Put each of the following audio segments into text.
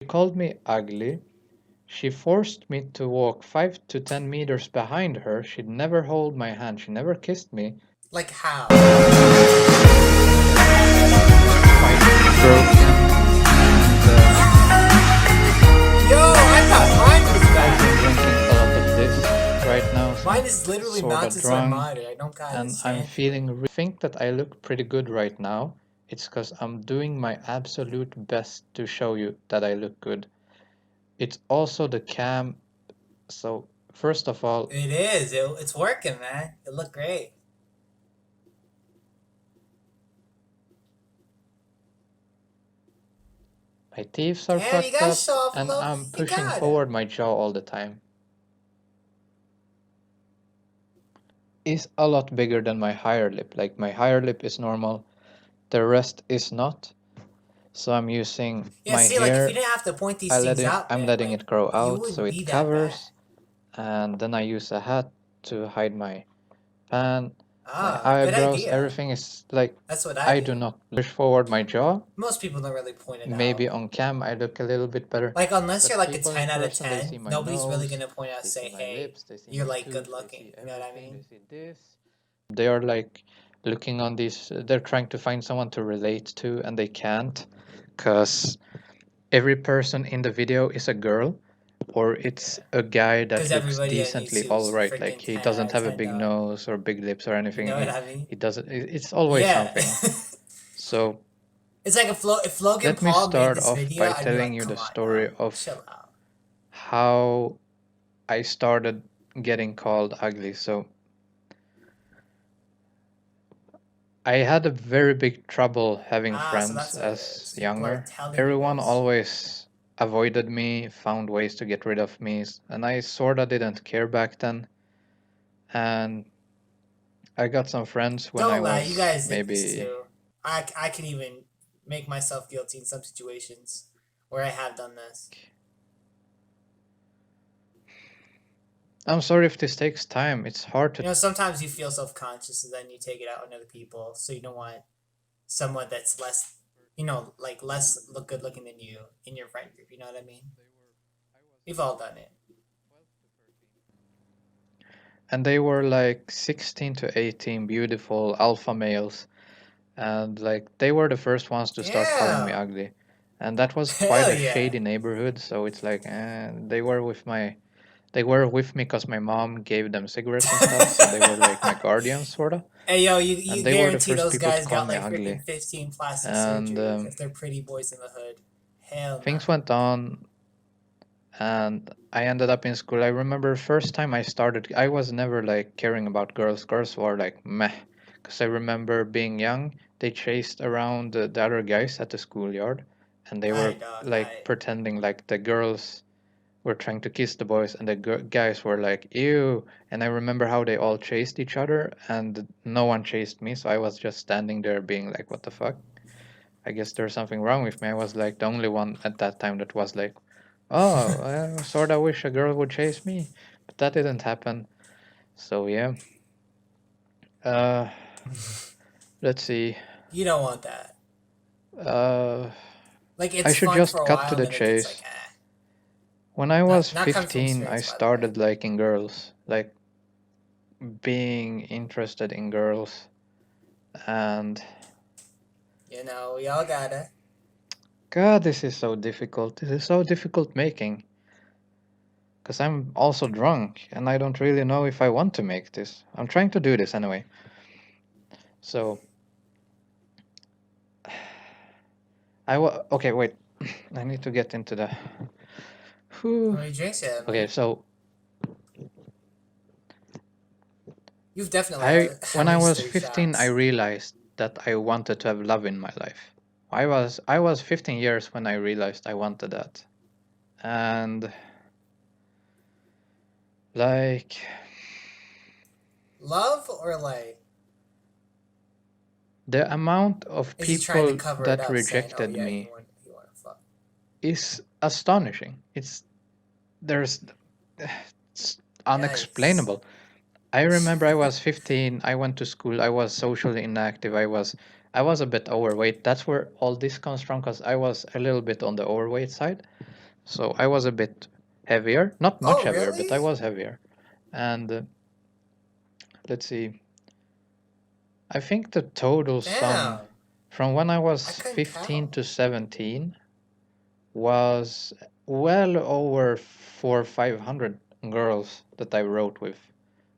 She called me ugly. She forced me to walk 5 to 10 meters behind her. She'd never hold my hand. She never kissed me. Like how? Quite broken. And Yo, I thought mine was I've been bad. drinking a lot of this right now, so Mine I'm is literally sorta mounted to my drunk, monitor. I don't gotta and I'm stand for it. feeling. I think that I look pretty good right now. It's because I'm doing my absolute best to show you that I look good. It's also the cam. So first of all, It is. It's working, man. It looked great. my teeth are Damn, you fucked gotta up, show off a and little. I'm You pushing gotta. forward my jaw all the time. Is a lot bigger than my higher lip. Like my higher lip is normal, the rest is not. So I'm using Yeah, my see, like if you hair. didn't have to point these things out, I'm man, letting like it grow you out so wouldn't be it that bad. covers, and then I use a hat to hide my pan, my Ah, good eyebrows. idea. Everything is like That's what I I do. do not push forward my jaw. Most people don't really point it Maybe out. on cam I look a little bit better, Like unless you're but like a people in 10 out of person, they see 10, my nobody's really nose, gonna point out they and see say, my "Hey, lips, they see you're my like good tooth, they looking." see You know what I everything, they mean? see this. They are like looking on these, they're trying to find someone to relate to, and they can't because every person in the video is a girl, or it's Yeah. a guy Because that looks everybody on decently all YouTube's right. Like freaking he 10 out doesn't of have a 10 big dog. nose or big lips or You anything. know what I mean? He doesn't. It's always Yeah. something. So It's like if Logan let me Paul made start this off video, by I'd be telling like, you come the on, dog. story of Chill out. how I started getting called ugly. So I had a very big trouble having Ah, so friends that's what it as is. People are younger. telling you Everyone this. always avoided me, found ways to get rid of me, and I sorta didn't care back then. And I got some friends when I Don't lie, you was guys did this maybe. too. I can even make myself guilty in some situations where I have done this. I'm sorry if this takes time. It's hard to. You know, sometimes you feel self conscious and then you take it out on other people, so you don't want someone that's less, like less look good looking than you in your friend group. You know what I mean? We've all done it. And they were like 16 to 18, beautiful alpha males. And like they were the first ones to start calling me Damn. ugly. And that was quite Hell a yeah. shady neighborhood. So it's like, they were with me because my mom gave them cigarettes and stuff. So they were like my guardians, sort of. Hey yo, And you they were the guarantee first those people to guys call got me like freaking ugly. 15 plastic And surgeries if they're pretty boys in the hood. Hell things nah. went on, and I ended up in school. I remember first time I started, I was never like caring about girls. Girls were like meh, because I remember being young, they chased around the other guys at the schoolyard, and they were Alright, dog. like Alright. pretending like the girls were trying to kiss the boys, and the guys were like ew. And I remember how they all chased each other, and no one chased me, so I was just standing there being like, what the fuck? I guess there's something wrong with me. I was like the only one at that time that was like, oh, I sort of wish a girl would chase me, but that didn't happen. So yeah. Uh, let's see. You don't want that. Uh, Like I it's should fun for just a cut to while, and the then it gets like chase. When I was Not coming from 15, I experience, by the way. started liking girls, like being interested in girls, and You know, we all gotta. God, this is so difficult. This is so difficult making. Because I'm also drunk and I don't really know if I want to make this. I'm trying to do this anyway. So, okay, wait. I need to get into the. How Whew. many drinks you have, Okay, man? so You've definitely I had at when I least was three 15, I shots. realized that I wanted to have love in my life. I was 15 years when I realized I wanted that. And like Love or like, the amount of is he trying to people cover it that up, saying, "Oh rejected yeah, me you want to fuck"? is astonishing. There's it's Yikes! unexplainable. I remember I was 15, I went to school, I was socially inactive, I was I was a bit overweight. That's where all this comes from, because I was a little bit on the overweight side. So I was a bit heavier, not much Oh, heavier, but I really? was heavier. And let's see, I think the total sum Damn. from when I I was couldn't 15 count. to 17 was well over 400 or 500 girls that I wrote with,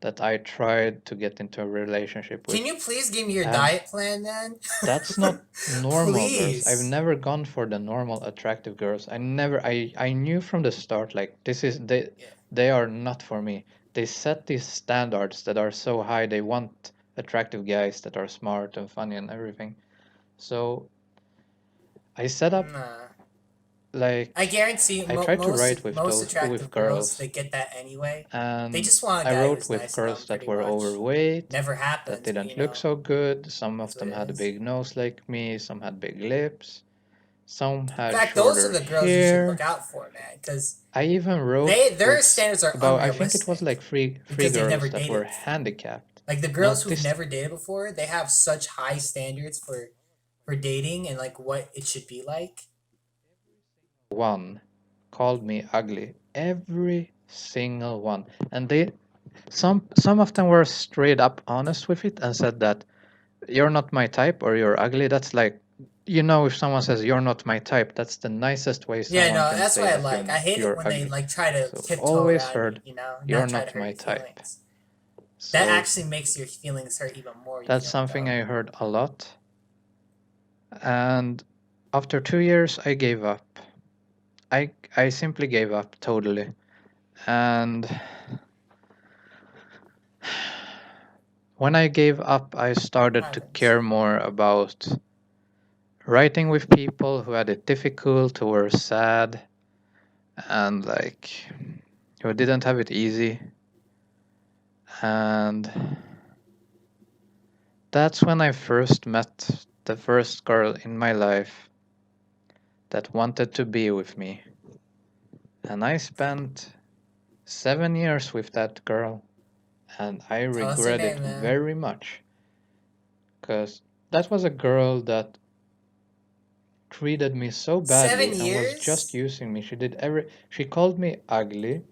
that I tried to get into a relationship Can with. you please give me your And diet plan then? that's not normal girls. I've Please. never gone for the normal attractive girls. I knew from the start, like, this is Yeah. they are not for me. They set these standards that are so high. They want attractive guys that are smart and funny and everything. So I set up, Nah. I like, guarantee I tried to most write with most those with attractive girls girls, they get that anyway. They and just want a I guy wrote who's with nice to girls them, that pretty were much. overweight, Never that happens, but didn't look so good. Some of that's what them it had a is. big nose like me, some had big lips, some In had fact, those are shorter the girls you should look hair. out for, man, because I even wrote their with standards are about, I think it was like unrealistic three because they've never girls that were dated before. handicapped. Like the No, girls who've this never dated before, they have such high standards for dating and like what it should be like. one called me ugly. Every single one. And they some of them were straight up honest with it and said that you're not my type or you're ugly. That's like, if someone says you're not my type, that's the nicest way Yeah, someone no, can that's say what I that like. I hate it you're when they ugly. like try to So tiptoe always around you, heard not you're try to not hurt my your type. feelings. That So actually makes your feelings hurt even more. You that's feel something dumb. I heard a lot. And after 2 years, I gave up. I simply gave up totally. And when I gave up, I started to Happens. care more about writing with people who had it difficult, who were sad, and like who didn't have it easy. And that's when I first met the first girl in my life that wanted to be with me. And I spent 7 years with that girl, and I Tell us your regret it name, man. very much, because that was a girl that treated me so badly Seven and was just years? using me. She called me ugly.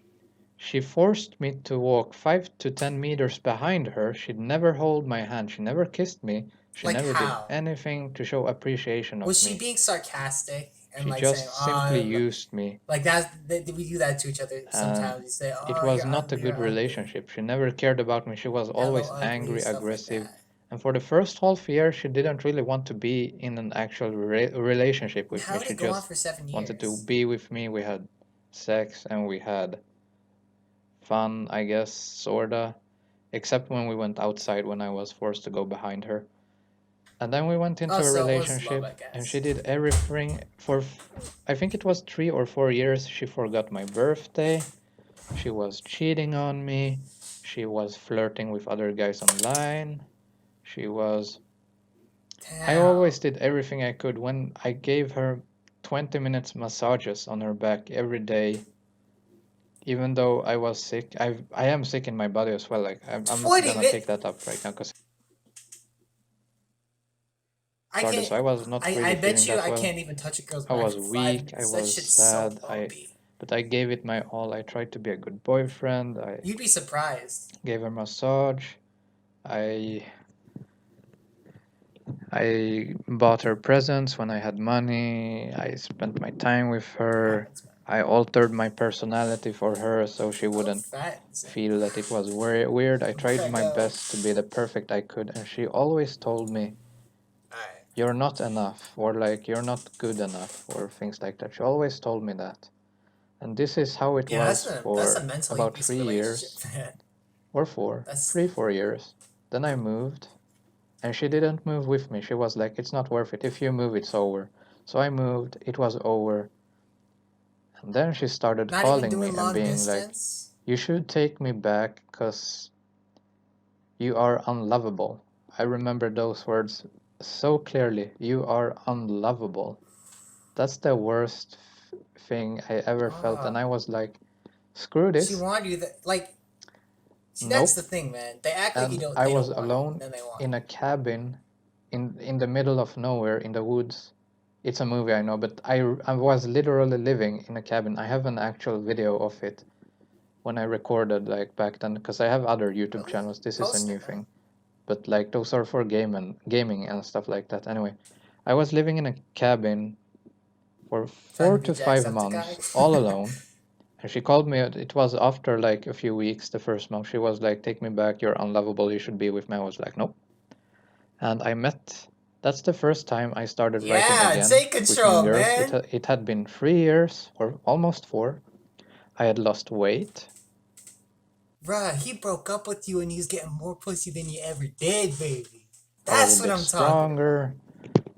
She forced me to walk 5 to 10 meters behind her. She'd never hold my hand. She never kissed me. She Like never did how? anything to show appreciation Was of she me. being sarcastic and She like saying, just simply "Oh, used me, like that"? We do that to each other sometimes. and We say, it "Oh, was you're not a ugly, you're good ugly, relationship. She never cared about me. She was hello, always ugly," angry, stuff like aggressive. that. And for the first half year, she didn't really want to be in an actual relationship And with how me. did She it go on just for seven wanted to years? be with me. We had sex and we had fun, I guess, sorta. Except when we went outside when I was forced to go behind her. And then we went Oh, into a so it was love, I relationship, and she guess. did everything for, I think it was 3 or 4 years. She forgot my birthday. She was cheating on me. She was flirting with other guys online. She was. I Damn. always did everything I could. When I gave her 20 minutes massages on her back every day, even though I was sick. I am sick in my body as well. Like, I'm not 20 gonna take minutes. that up right now because I started, can't. so I was not I really bet feeling you that I well. can't even touch a girl's I back was for five weak, I minutes. That was shit's so sad, bumpy. but I gave it my all. I tried to be a good boyfriend. I You'd be surprised. gave her massage. I I bought her presents when I had money. I spent my time with her. Happens, man. I altered my personality for her so she Go wouldn't fat insane. feel that it was weird. I tried Alright, my go. best to be the perfect I could, and she always told me, Alright. "You're not enough," or like, "You're not good enough," or things like that. She always told me that. And this is how it Yeah, was that's a for mentally about abusive three relationship, years man. or four, That's 3, 4 years. Then I moved, and she didn't move with me. She was like, "It's not worth it. If you move, it's over." So I moved, it was over. And then she started not even calling me doing and long being like, distance. "You should take me back because you are unlovable." I remember those words so clearly. You are unlovable. That's the worst thing I ever felt. And Ah, I was like, screw she this. wanted you that like. See, that's Nope. the thing, man. They act like And I they was don't want you, and alone then they want in you. a cabin in the middle of nowhere in the woods. It's a movie, I know, but I was literally living in a cabin. I have an actual video of it when I recorded like back then, because I have other YouTube Really? channels. This is a Post new it, man. thing, but like those are for gaming and stuff like that. Anyway, I was living in a cabin for Trying to four be to five Jacksepticeye. months all alone. And she called me. It was after like a few weeks, the first month. She was like, "Take me back. You're unlovable. You should be with me." I was like, "Nope." And I met. That's the first time I started writing Yeah, again take with new control, girls. man. It had been 3 years or almost 4. I had lost weight. Bruh, he broke up with you and he's getting more pussy than you ever did, baby. A little That's what bit I'm talking about. stronger.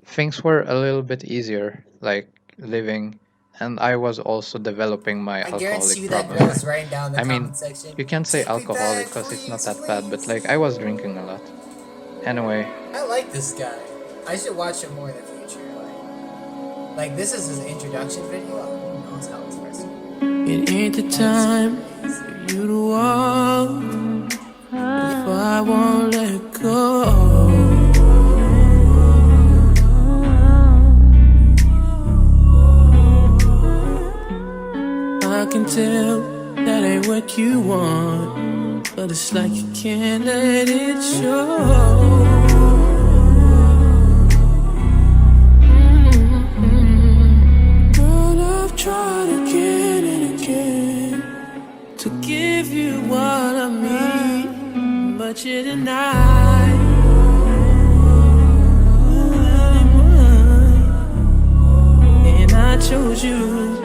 Things were a little bit easier, like living, and I was also developing my I guarantee alcoholic you that problem. girl is writing down in the I mean, comment section. you can't say Take me alcoholic back, because it's not please, that bad, but like please. I was drinking a lot. Anyway, I like this guy. I should watch him more in the future. Like this is his introduction video. Who knows how expressive. It ain't the time for you to walk if I won't let go. I can tell that ain't what you want, but it's like you can't let it show. But I've tried again and again to give you what I need, but you deny. And I chose you